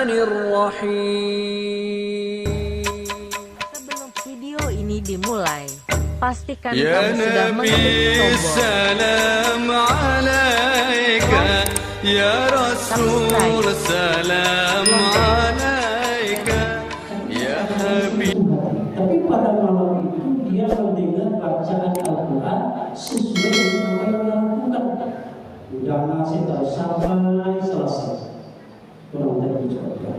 Sebelum video ini dimulai, pastikan kamu sudah mengklik tombol salam alaika ya Rasul, salam alaika ya Habib. Tapi pada malam itu dia mendengar bacaan Al-Quran sesuai dengan apa yang dia lakukan. Udah ngasih tahu sampai selesai. Orang tadi juga.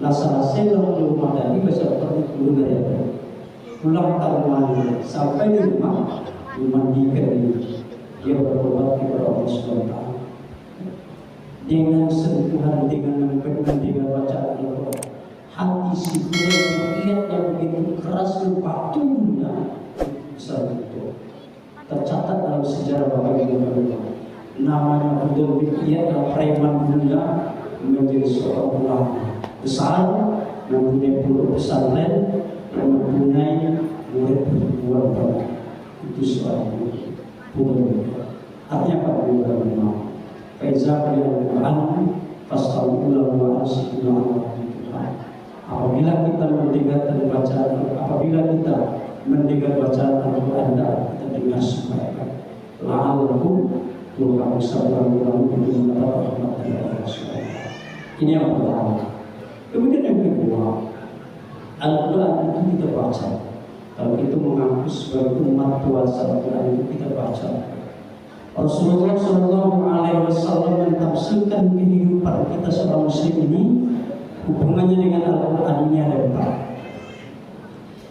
Nah selesai orang di rumah tadi besok pergi dulu dari pulang ke rumahnya sampai di rumah dimandikan dia bertobat kepada Allah SWT dengan sentuhan, dengan bacaan Al-Quran. Hati si Fudail yang begitu keras dan batunya bisa itu tercatat dalam sejarah Bapak Ibu namanya Fudail yang preman dunia menjadi seorang ulama besar, mempunyai pondok pesantren, mempunyai murid ribuan banyak. Itu seorang Fudail. Artinya apa ulama? Faiza bil Quran fastaghfiru wa astaghfiru. Apabila kita mendengar bacaan Al-Quran, kita dengar supaya la'allakum turhamun sabarun untuk mendapat rahmat dari Allah SWT. Ini yang pertama. Kemudian yang kedua, Al-Quran itu kita baca. Kalau itu mengaku sebagai umat puasa Al-Quran itu kita baca. Rasulullah SAW mentafsirkan kehidupan kita seorang Muslim ini. Hubungannya dengan Al-Quran ini ada empat.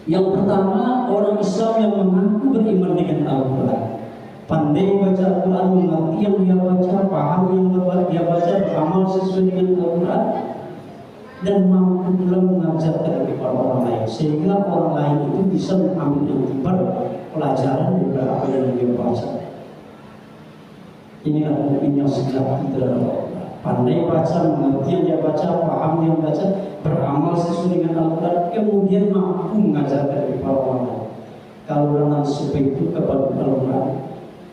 Yang pertama, orang Islam yang mengaku beriman dengan Al-Quran, pandai baca Al-Quran, mengerti yang dia baca, paham yang dia baca, beramal sesuai dengan Al-Quran, dan mampu pula mengajarkan kepada orang lain, sehingga orang lain itu bisa mengambil intibar pelajaran dari apa yang dia baca. Inilah mukmin yang sejati terhadap Allah. Pandai baca, mengerti yang dia baca, paham yang baca, beramal sesuai dengan Al-Quran, kemudian mampu mengajarkan kepada orang lain. Kalau orang seperti itu kepada Al-Quran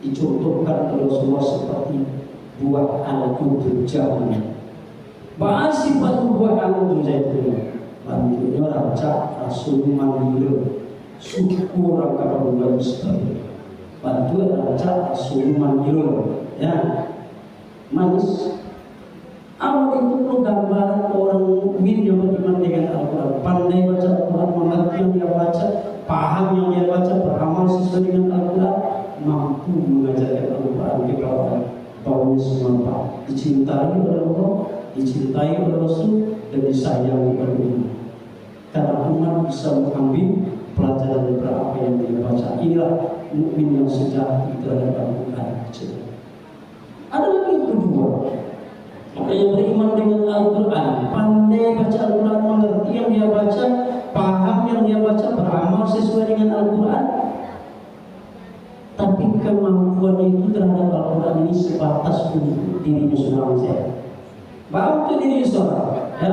dicontohkan oleh Rasulullah seperti buah al-Qudud jauh. Sifat buah al-Qudud jauh. Bantunya raja Rasul Mandir, syukur kepada Allah Subhanahu. Bantu raja Rasul Mandir, ya manis. Awal itu gambaran orang mukmin yang beriman dengan Al-Quran, pandai baca Al-Quran, mengerti yang dia baca, paham yang dia baca, beramal sesuai dengan Al-Quran, mampu mengajarkan Al-Quran kepada orang. Bahwa semua dicintai oleh Allah, dicintai oleh Rasul, dan disayangi oleh umat. Karena umat bisa mengambil pelajaran dari apa yang dia baca. Inilah mukmin yang sejati terhadap Al-Quran. Ada lagi yang kedua. Maka yang beriman dengan Al-Quran, pandai baca Al-Quran, mengerti yang dia baca, paham yang dia baca, beramal sesuai dengan Al-Quran. Tapi kemampuan itu terhadap Al-Quran ini sebatas untuk dirinya seorang saja. Bantu diri seorang, ya.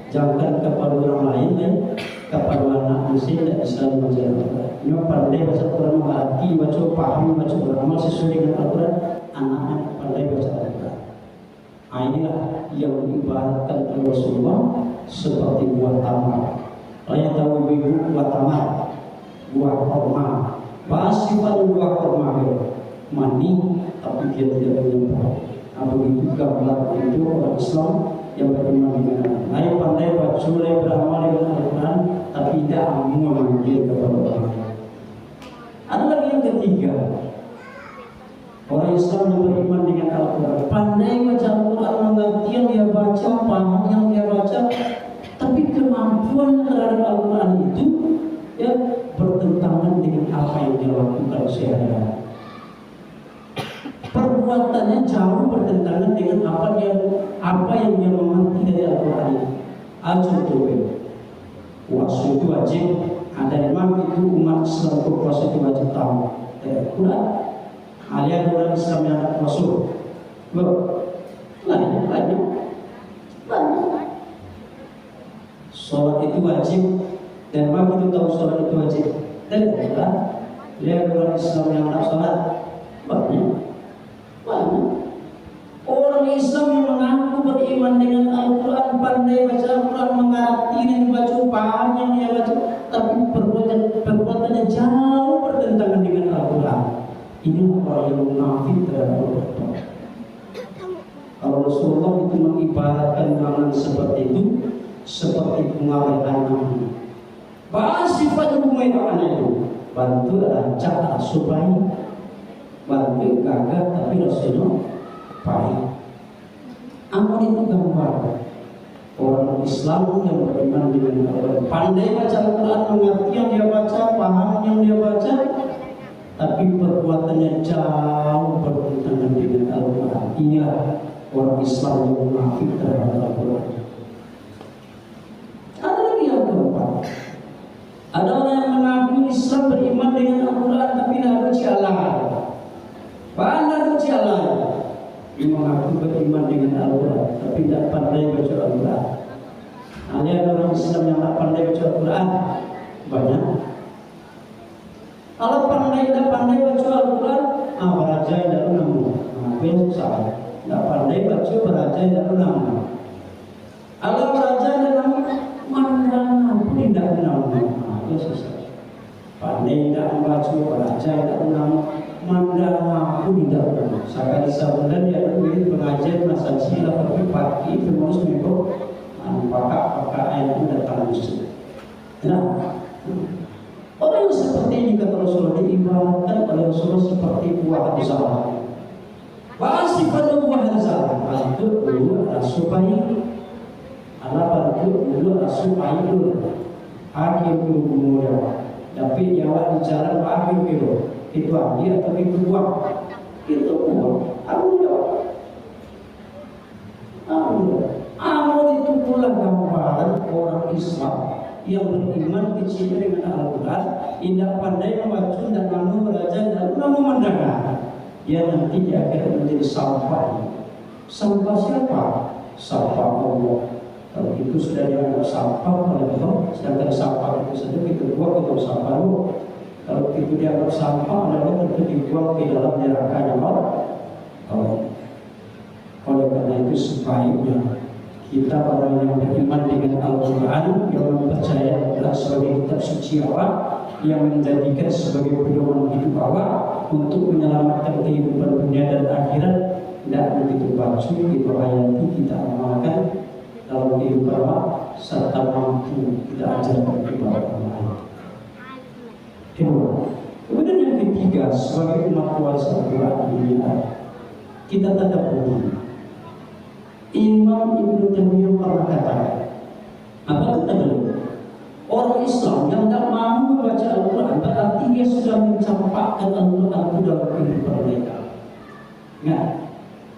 Jangan kepada orang lain, ya. Kepada anak muslim tidak bisa membaca Al-Quran. Ini pandai baca Al-Quran, mengerti, baca, paham, baca, beramal sesuai dengan Al-Quran. Anak-anak pandai baca Al-Quran. Inilah yang diibaratkan oleh Rasulullah seperti buah tamar. Kalian tahu ibu buah tamar, buah kurma. Sifat buah kurma mani, tapi dia tidak punya buah. Begitu gambar itu orang Islam yang beriman dengan Allah. Pandai baca, beramal dengan Al-Quran, tapi tidak mau memanggil kepada orang. Ada lagi yang ketiga. Orang Islam yang beriman dengan Al-Quran, pandai baca Al-Quran, mengerti yang dia baca, paham yang dia baca, tapi kemampuan terhadap Al-Quran itu ya bertentangan dengan apa yang dia lakukan sehari-hari. Perbuatannya jauh bertentangan dengan apa yang dia mengerti dari Al-Quran. Contohnya, puasa itu wajib. Ada imam itu umat Islam puasa itu wajib tahu dari Al-Quran. Kalian orang Islam yang ada Rasul, banyak. Sholat itu wajib, dan bagi itu tahu sholat itu wajib. Dan kita lihat orang Islam yang ada sholat, banyak. Orang Islam yang mengaku beriman dengan Al-Quran, pandai baca Al-Quran, mengerti yang dibaca, paham yang dia baca, tapi perbuatannya jauh bertentangan dengan Al-Quran. Ini orang yang munafik terhadap Allah. Kalau Rasulullah itu mengibaratkan orang seperti itu seperti bunga rehana. Bahas sifat bunga rehana itu bantu rancak supaya bantu gagah tapi Rasulullah baik. Amal itu gambar orang Islam yang beriman dengan Allah, pandai baca Al-Quran, mengerti yang dia baca, paham yang dia baca, tapi perbuatannya jauh bertentangan dengan Al-Quran. Inilah orang Islam yang munafik terhadap Al-Quran. Ada lagi yang keempat, ada orang yang mengaku Islam beriman dengan Al-Quran tapi tidak berjalan. Pandai berjalan. Dia mengaku beriman dengan Al-Quran tapi tidak pandai baca Al-Quran. Ada orang Islam yang tidak pandai baca Al-Quran banyak. Kalau tidak pandai baca Al-Quran, beraja tidak unang. Itu salah. Tidak pandai baca beraja tidak unang. Kalau beraja tidak mana pun tidak unang. Itu susah. Pandai tidak membaca beraja tidak unang. Mandang aku tidak pernah. Sekali sebulan dia duit pengajian masa sila tapi pagi itu harus mengikut pakak ayat itu datang musuh. Nah, orang yang seperti ini kata Rasulullah diibaratkan oleh Rasulullah seperti buah besar. Bahas sifat buah besar itu dulu supaya ala bantu dulu supaya dulu akhir umur tapi nyawa di jalan akhir itu. Itu ambil atau itu buang? Itu buang. Amal itu pula gambaran orang Islam yang beriman dicintai dengan Al-Quran, tidak pandai membaca dan mau belajar dan mau mendengar. Ya nanti dia akan menjadi sampah. Sampah siapa? Sampah Allah. Kalau itu sudah dianggap sampah oleh Allah, sedangkan sampah itu saja kita buang untuk sampah Allah. Kalau itu dianggap sampah adalah tentu dibuang ke dalam neraka Allah. Oleh karena itu sebaiknya kita orang yang beriman dengan Al-Quran, yang mempercayai adalah sebagai kitab suci Allah, yang menjadikan sebagai pedoman hidup Allah untuk menyelamatkan kehidupan dunia dan akhirat, tidak begitu baca, kita hayati, kita amalkan dalam kehidupan Allah serta mampu kita ajarkan kepada orang lain. Kemudian yang ketiga, sebagai umat kuasa Al-Quran ini kita tadabbur. Imam Ibnu Taimiyah pernah katakan, apa tadabbur? Orang Islam yang tidak mau membaca Al-Quran berarti dia sudah mencampakkan Al-Quran itu dalam kehidupan mereka. Nah,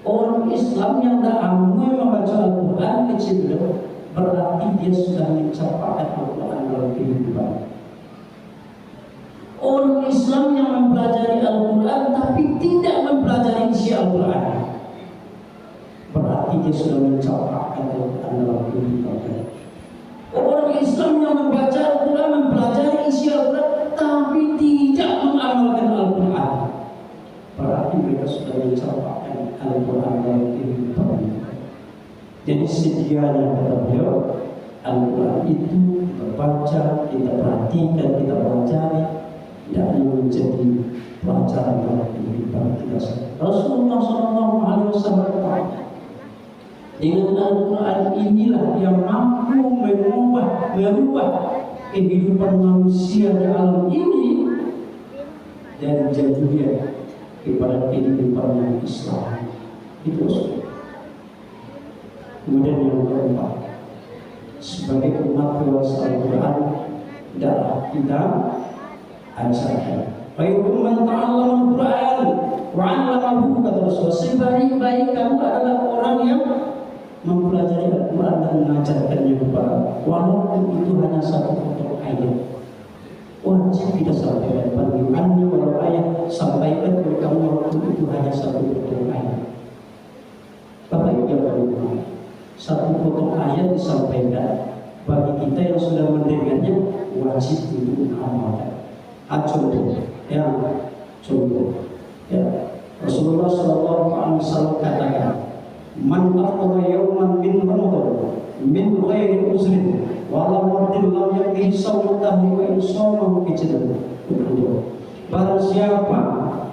orang Islam yang tidak mau membaca Al-Quran kecil berarti dia sudah mencampakkan Al-Quran dalam kehidupan. Orang Islam yang mempelajari Al-Quran tapi tidak mempelajari isi Al-Quran berarti dia sudah mencampakkan Al-Quran dalam kehidupannya. Orang Islam yang membaca Al-Quran, mempelajari isi Al-Quran tapi tidak mengamalkan Al-Quran berarti mereka sudah mencampakkan Al-Quran dalam kehidupannya. Jadi sedianya kata beliau, Al-Quran itu kita baca, kita perhatikan, kita pelajari, tidak hanya menjadi pelajaran dalam kehidupan kita. Rasulullah SAW dengan Al-Quran inilah yang mampu merubah kehidupan manusia di alam ini dan jadinya kepada kehidupan yang Islam. Itu kemudian yang keempat, sebagai umat kuasa Al-Quran adalah kita ajarkan. Baikun man ta'allama Al-Quran wa 'allamahu, kata Rasulullah, sebaik-baik kamu adalah orang yang mempelajari Al-Quran dan mengajarkannya kepada, walaupun itu hanya satu potong ayat. Wajib kita sampaikan panggilannya, walau ayat sampaikan kepada kamu walaupun itu hanya satu potong ayat. Bapak Ibu yang berhormat, satu potong ayat disampaikan bagi kita yang sudah mendengarnya wajib untuk mengamalkan. Contoh, Rasulullah SAW katakan, Man afdha yawman min Ramadan min ghairi uzrin wala mardin lam yakhi sawmatahu wa insamahu bijadad. Barang siapa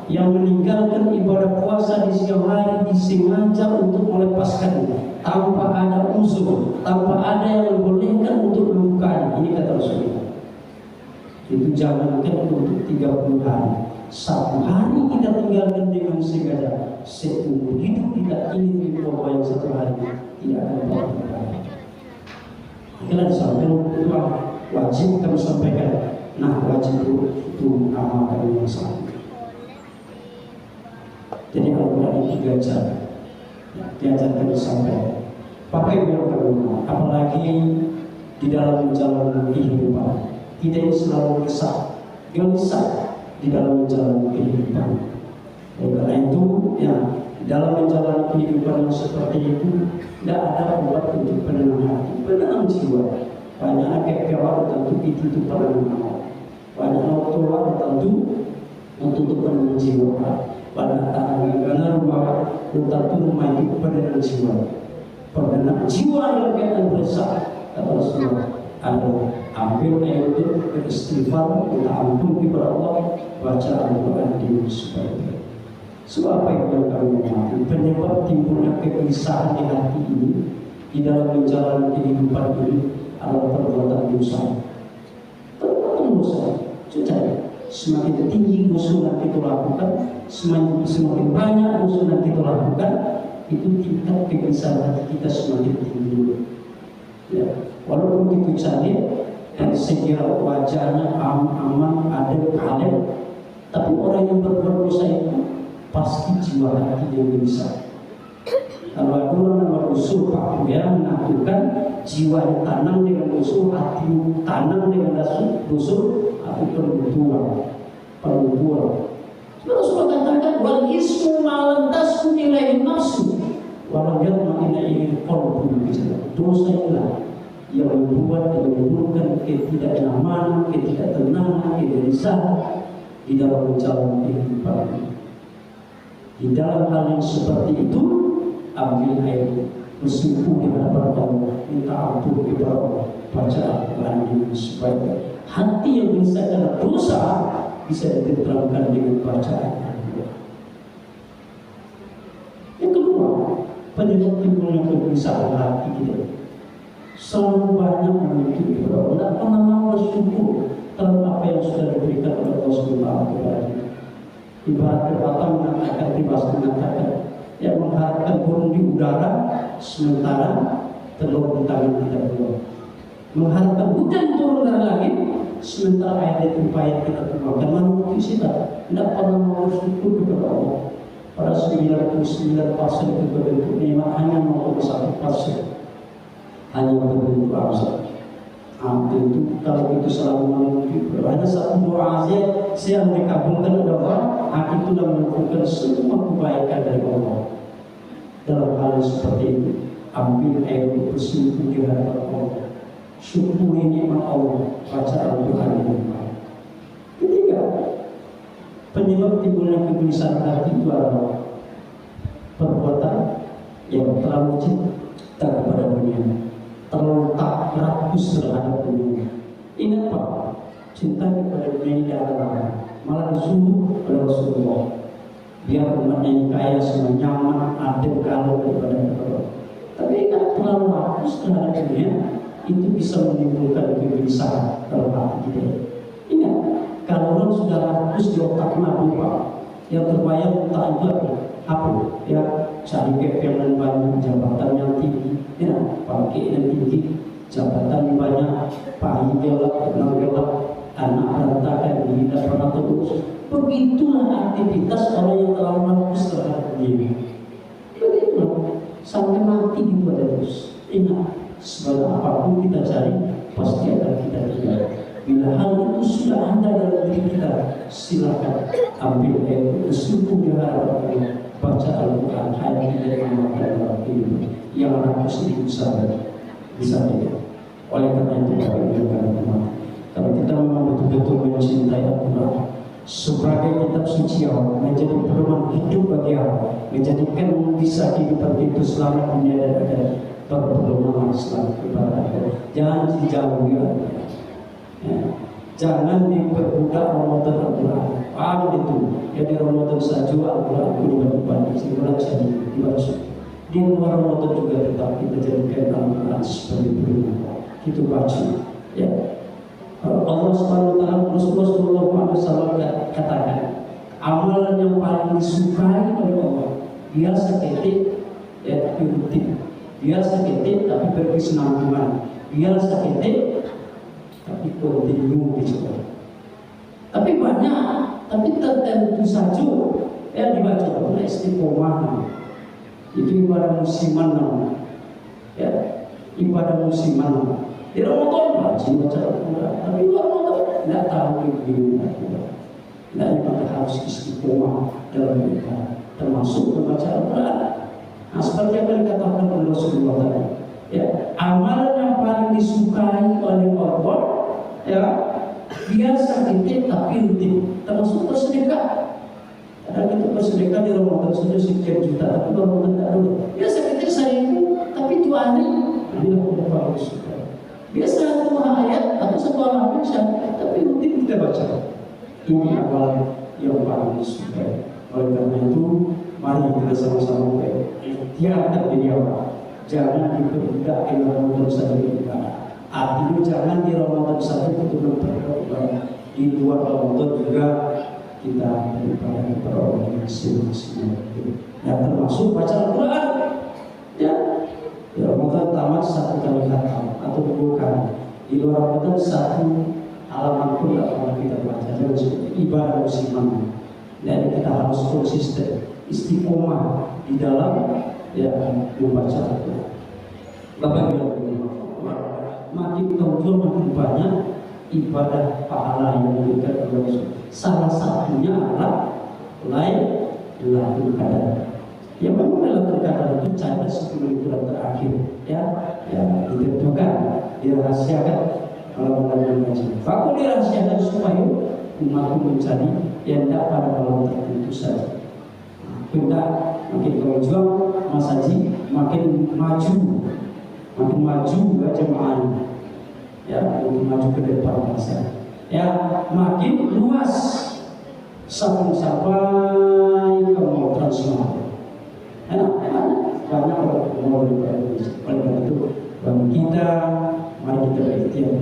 yang meninggalkan ibadah puasa di siang hari disengaja untuk melepaskannya tanpa ada uzur, tanpa ada yang membolehkan untuk membukanya, ini kata Rasulullah, itu jangankan untuk 30 hari, 1 hari kita tinggalkan dengan sengaja, seumur hidup kita ini bahwa yang 1 hari tidak akan berubah. Kita disampaikan itu wajib kami sampaikan. Nah, wajib itu amalkan yang sama. Jadi Al-Quran itu diajarkan sampai pakai biar berguna, apalagi di dalam menjalani kehidupan. Kita selalu gelisah di dalam menjalani kehidupan. Karena itu, ya, dalam menjalani kehidupan yang seperti itu, tidak ada obat untuk penenang hati, penenang jiwa. Banyak kekecewaan tentu itu penenang. Banyak waktu tentu untuk penenang jiwa. Pada tangan rumah tentu rumah itu penenang jiwa. Penenang jiwa yang kita bersah kata Rasulullah adalah ambil air itu beristighfar, kita ampun kepada Allah, baca Al-Quran di supaya. Sebab apa yang kami mengerti penyebab timbulnya kegelisahan di hati ini di dalam menjalani kehidupan ini adalah perbuatan dosa. Perbuatan dosa, sudah. Semakin tinggi dosa yang kita lakukan, semakin banyak dosa yang kita lakukan, itu tingkat kegelisahan hati kita semakin tinggi. Ya, walaupun kita cantik dan sekira wajahnya aman, adem, kalem, tapi orang yang berbuat dosa itu pasti jiwa hati yang gelisah. Kalau ada orang yang berusul Pak Buya menentukan jiwa yang tanam dengan usul, hati tanam dengan usul, hati perbutuan. Rasulullah katakan wal ismu malantas nilai nafsu walau yatma ilaihi qalbun. Dosa itulah yang menimbulkan ketidaknyamanan, ketidaktenangan, kegelisahan di dalam menjalani kehidupan ini. Di dalam hal yang seperti itu, ambil air, bersimpuh di hadapan Allah, minta ampun kepada Allah, baca Al-Quran ini supaya hati yang bisa karena dosa bisa diterangkan dengan bacaan Allah. Yang kedua, penyebab timbulnya kegelisahan hati kita selalu banyak menuntut kepada Allah, tidak pernah mau bersyukur terhadap apa yang sudah diberikan oleh Allah Subhanahu kepada kita. Ibarat pepatah mengatakan yang mengharapkan burung di udara sementara telur di tangan kita berdua, mengharapkan hujan turun dari langit sementara air di tempat kita makan. Manusia kita tidak pernah mau bersyukur kepada Allah. Pada 99% itu bentuk nikmat hanya mau 1% hanya berbentuk azab. Tentu kalau itu selalu menuju hanya satu doa saja yang dikabulkan oleh Allah, hak itulah menentukan semua kebaikan dari Allah. Dalam hal seperti itu, ambil air bersimpuh di hadapan Allah, syukuri nikmat Allah, baca Al-Quran ini. Ketiga, penyebab timbulnya kegelisahan hati itu adalah perbuatan yang terlalu cinta kepada dunia, terlalu tak rakus terhadap dunia. Ingat Pak, cinta kepada dunia ini adalah malah disuruh oleh Rasulullah biar umatnya ini kaya, semua nyaman, adem, kalau daripada kepada. Tapi ingat, terlalu rakus terhadap dunia itu bisa menimbulkan kegelisahan dalam hati kita. Ingat, kalau orang sudah rakus di otaknya Pak, yang terbayang tak itu apa? Ya, cari kepengen banyak, jabatan yang tinggi, ya, pakai yang tinggi, jabatan banyak, pahi gelap, kenal gelap, anak berantakan, tidak pernah terus. Begitulah aktivitas orang yang terlalu rakus terhadap diri. Begitulah, sampai mati dibuat terus. Ingat, sebanyak apapun kita cari, pasti akan kita tinggal. Bila hal itu sudah ada dalam diri kita, silakan ambil air, bersyukur di hadapan Allah, baca Al-Quran, hayat tidak mengamalkan dalam hidup yang rakus itu bisa tidak. Oleh karena itu kalau kita memang betul-betul mencintai Al-Quran, sebagai kitab suci Allah, menjadi pedoman hidup bagi Allah, menjadikan bisa kehidupan itu selama dunia dan akhirat, berpedoman Islam kepada akhirat. Jangan dijauhi, ya. Jangan diperbudak Ramadan Al-Quran. Paham itu? Jadi Ramadan saja Al-Quran dibantu sebulan saja dibaca. Di luar Ramadan juga tetap kita jadikan Al-Quran sebagai pedoman. Kita baca, ya. Allah Subhanahu wa taala, Rasulullah sallallahu alaihi wasallam katakan, amalan yang paling disukai oleh Allah biasa ketik ya tapi rutin, biasa ketik tapi berkesinambungan, biasa ketik tapi kontinu dicoba. Tapi banyak, tapi tertentu saja yang dibaca oleh istiqomah. Itu ibadah musiman namanya, ya, ibadah musiman. Di Ramadan rajin baca Al-Quran, tapi di Ramadan tidak tahu begini Al-Quran. Tidak harus istiqomah dalam ibadah, termasuk membaca Al-Quran. Nah, seperti yang dikatakan oleh Rasulullah tadi, ya, amalan yang paling disukai oleh Allah, ya, biasa kita tapi rutin, termasuk bersedekah. Kadang kita bersedekah di Ramadan sudah sekian juta, tapi Ramadan tidak dulu. Biasa kita seribu, tapi 2 hari, ini yang paling disukai. Biasa 2 ayat atau 1 halaman saja, tapi rutin kita baca. Ini amalan yang paling disukai. Oleh karena itu, mari kita sama-sama ikhtiarkan diri Allah. Jangan diperbudak di Ramadan saja ibadah. Artinya jangan di Ramadan saja kita memperbudak. Di luar Ramadan juga kita beribadah kepada Allah masing-masing. Ya, termasuk baca Al-Quran. Ya. Di Ramadan tamat 1 kali khatam atau 2 kali. Di luar Ramadan 1 halaman pun tidak pernah kita baca. Jadi seperti ibadah musiman. Dan kita harus konsisten, istiqomah di dalam ya membaca Al-Quran. Bapak Ibu, makin tahun makin banyak ibadah pahala yang diberikan oleh Allah. Salah satunya adalah Lailatul Qadar. Ya memang Lailatul Qadar itu cair 10 bulan terakhir, ya ditentukan, dirahasiakan kalau bulan haji. Aku dirahasiakan supaya umatku mencari yang tidak pada malam tertentu saja. Kita makin berjuang, Mas Haji makin maju ya jemaah, ya makin maju ke depan masa, ya makin luas sampai ke mau transnasional. Banyak orang mau oleh itu bagi kita, mari kita berikhtiar,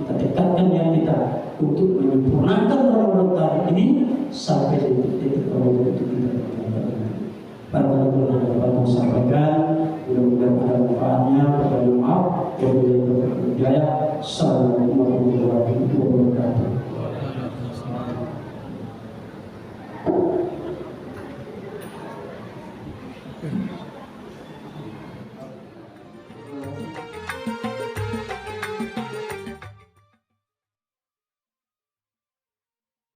kita dekatkan yang kita untuk menyempurnakan Ramadan tahun ini sampai titik Ramadan itu kita para teman-teman yang dapat saya sampaikan, mudah-mudahan ada manfaatnya. Maaf, wabillahi taufiq wal hidayah. Assalamualaikum warahmatullahi wabarakatuh.